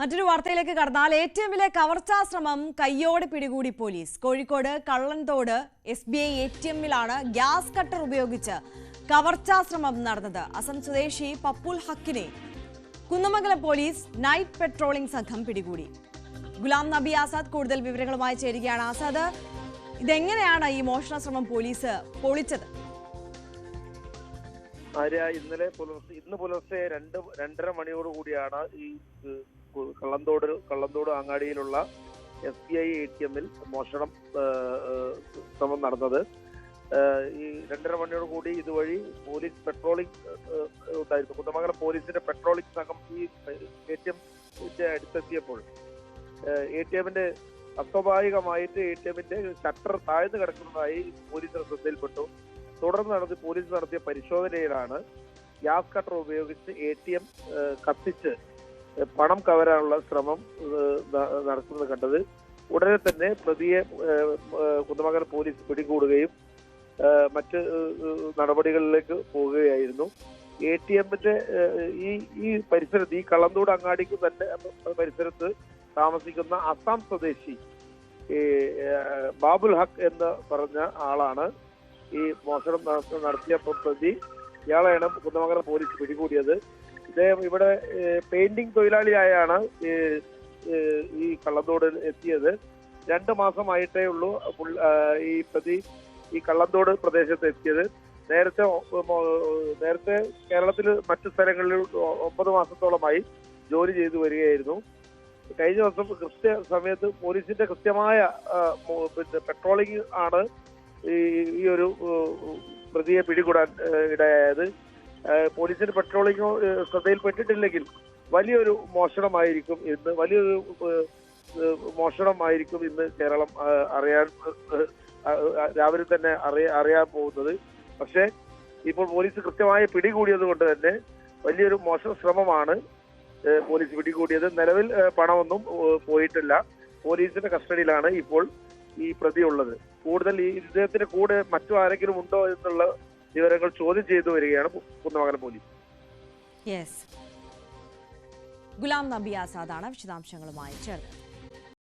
മറ്റൊരു വാർത്തയിലേക്ക് കടന്നാൽ എടിഎമ്മിലെ കവർച്ചാ ശ്രമം കയ്യോടെ പിടികൂടി പോലീസ്. കോഴിക്കോട് കള്ളൻതോട് SBI എടിഎമ്മിലാണ് ഗ്യാസ് കട്ടർ ഉപയോഗിച്ച് കവർച്ചാ ശ്രമം നടന്നത്. അസം സ്വദേശി പപ്പുൽ ഹക്കിനെ കുന്നമംഗലം പോലീസ് നൈറ്റ് പെട്രോളിംഗ് സംഘം പിടികൂടി. ഗുലാം നബി ആസാദ് കൂടുതൽ വിവരങ്ങളുമായി ചേരുകയാണ്. ആസാദ്, ഇതെങ്ങനെയാണ് ഈ മോഷണ ശ്രമം പോലീസ് പൊളിച്ചത്? ഇന്ന് പുലർച്ചെ 2:30 മണിയോടുകൂടിയാണ് ഈ കള്ളന്തോട് അങ്ങാടിയിലുള്ള SBI എടിഎമ്മിൽ മോഷണം ശ്രമം നടന്നത്. ഈ 2:30 മണിയോട് കൂടി ഇതുവഴി പോലീസ് പെട്രോളിംഗ് ഉണ്ടായിരുന്നു. കുന്നമംഗലം പോലീസിന്റെ പെട്രോളിംഗ് സംഘം ഈ എടിഎമ്മിന്റെ അടുത്തെത്തിയപ്പോൾ എടിഎമ്മിന്റെ അസ്വാഭാവികമായിട്ട് എടിഎമ്മിന്റെ ഷട്ടർ താഴ്ന്നു കിടക്കുന്നതായി പോലീസിന് ശ്രദ്ധയിൽപ്പെട്ടു. തുടർന്ന് പോലീസ് നടത്തിയ പരിശോധനയിലാണ് ഗ്യാസ് കട്ടർ ഉപയോഗിച്ച് എടിഎം കത്തിച്ച് പണം കവരാനുള്ള ശ്രമം നടത്തുന്നത് കണ്ടത്. ഉടനെ തന്നെ പ്രതിയെ കുന്നമംഗലം പോലീസ് പിടികൂടുകയും മറ്റ് നടപടികളിലേക്ക് പോവുകയായിരുന്നു. എടിഎമ്മിന്റെ ഈ പരിസരത്ത്, ഈ കള്ളന്തോട് അങ്ങാടിക്ക് തന്നെ പരിസരത്ത് താമസിക്കുന്ന അസം സ്വദേശി ബാബുൽ ഹക്ക് എന്ന് പറഞ്ഞ ആളാണ് ഈ മോഷണം നടത്തിയ പ്രതി. ഇയാളെയാണ് കുന്നമംഗലം പോലീസ് പിടികൂടിയത്. ഇദ്ദേഹം ഇവിടെ പെയിന്റിംഗ് തൊഴിലാളിയായാണ് ഈ കള്ളന്തോടിൽ എത്തിയത്. 2 മാസമായിട്ടേ ഉള്ളൂ ഈ പ്രതി ഈ കള്ളന്തോട് പ്രദേശത്ത് എത്തിയത്. നേരത്തെ കേരളത്തിൽ മറ്റു സ്ഥലങ്ങളിൽ 9 മാസത്തോളമായി ജോലി ചെയ്തു വരികയായിരുന്നു. കഴിഞ്ഞ ദിവസം സമയത്ത് പോലീസിന്റെ കൃത്യമായ പെട്രോളിംഗ് ആണ് ഈ ഒരു പ്രതിയെ പിടികൂടാൻ ഇടയായത്. പോലീസിന്റെ പെട്രോളിംഗോ ശ്രദ്ധയിൽപ്പെട്ടിട്ടില്ലെങ്കിൽ വലിയൊരു മോഷണമായിരിക്കും ഇന്ന് കേരളം രാവിലെ തന്നെ അറിയാൻ പോകുന്നത്. പക്ഷേ ഇപ്പോൾ പോലീസ് കൃത്യമായി പിടികൂടിയത് കൊണ്ട് തന്നെ വലിയൊരു മോഷണ ശ്രമമാണ് പോലീസ് പിടികൂടിയത്. നിലവിൽ പണമൊന്നും പോയിട്ടില്ല. പോലീസിന്റെ കസ്റ്റഡിയിലാണ് ഇപ്പോൾ ഈ പ്രതി ഉള്ളത്. കൂടുതൽ ഈ ഇദ്ദേഹത്തിന്റെ കൂടെ മറ്റു ആരെങ്കിലും ഉണ്ടോ എന്നുള്ള വിവരങ്ങൾ ചോദ്യം ചെയ്തു വരികയാണ് കുന്നമംഗലം പോലീസ്. ഗുലാം നബി ആസാദാണ് വിശദാംശങ്ങളുമായി ചേർന്നത്.